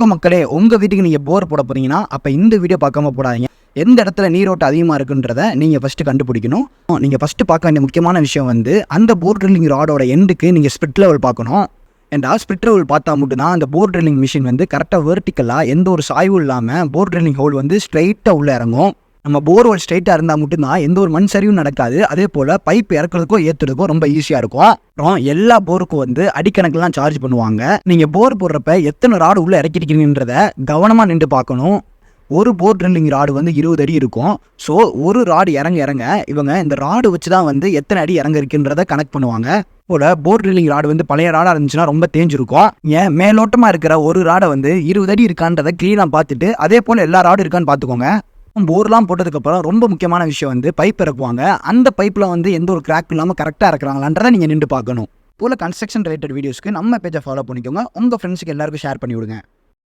இப்போ மக்களே, உங்கள் வீட்டுக்கு நீங்கள் போர் போட போகிறீங்கன்னா அப்போ இந்த வீடியோ பார்க்காம போடாதீங்க. எந்த இடத்துல நீரோட்டம் அதிகமாக இருக்குன்றதை நீங்கள் ஃபஸ்ட்டு கண்டுபிடிக்கணும். நீங்கள் ஃபஸ்ட்டு பார்க்க வேண்டிய முக்கியமான விஷயம் வந்து அந்த போர் ட்ரில்லிங் ராடோட எண்டுக்கு நீங்கள் ஸ்பிட் லெவல் பார்க்கணும். அண்ட் ஸ்பிட் லெவல் பார்த்தா மட்டும்தான் அந்த போர் ட்ரில்லிங் மிஷின் வந்து கரெக்டாக வெர்டிக்கலாக எந்த ஒரு சாய்வும் இல்லாமல் போர் ட்ரில்லிங் ஹோல் வந்து ஸ்ட்ரைட்டாக உள்ளே இறங்கும். நம்ம போர்வெல் ஸ்ட்ரைட்டாக இருந்தால் மட்டும்தான் எந்த ஒரு மண் சரிவும் நடக்காது. அதே போல் பைப் இறக்குறதுக்கோ ஏற்றுறதுக்கோ ரொம்ப ஈஸியாக இருக்கும். அப்புறம் எல்லா போருக்கும் வந்து அடிக்கணக்கெலாம் சார்ஜ் பண்ணுவாங்க. நீங்கள் போர் போடுறப்ப எத்தனை ராடு உள்ளே இறக்கிட்டீங்கன்றத கவனமாக நின்று பார்க்கணும். ஒரு போர் ட்ரில்லிங் ராடு வந்து 20 அடி இருக்கும். ஸோ ஒரு ராடு இறங்க இவங்க இந்த ராடு வச்சு தான் வந்து எத்தனை அடி இறங்க இருக்குன்றதை கனெக்ட் பண்ணுவாங்க. போல் போர் ட்ரில்லிங் ராடு வந்து பழைய ராடாக இருந்துச்சுன்னா ரொம்ப தேஞ்சிருக்கும். ஏன் மேலோட்டமாக இருக்கிற ஒரு ராடை வந்து 20 அடி இருக்கான்றதை க்ளீனாக பார்த்துட்டு அதே போல் எல்லா ராடும் இருக்கான்னு பார்த்துக்கோங்க. போர்லாம் போட்டதுக்கப்புறம் ரொம்ப முக்கியமான விஷயம் வந்து பைப் இறக்குவாங்க. அந்த பைப்பில் வந்து எந்த ஒரு கிராக் இல்லாமல் கரெக்டாக இறக்குறாங்களான்றதை நீங்கள் நின்று பார்க்கணும். போல் கன்ஸ்ட்ரக்ஷன் ரிலேட்டட் வீடியோஸ்க்கு நம்ம பேஜை ஃபாலோ பண்ணிக்கோங்க. உங்கள் ஃப்ரெண்ட்ஸுக்கு எல்லாருக்கும் ஷேர் பண்ணி விடுங்க.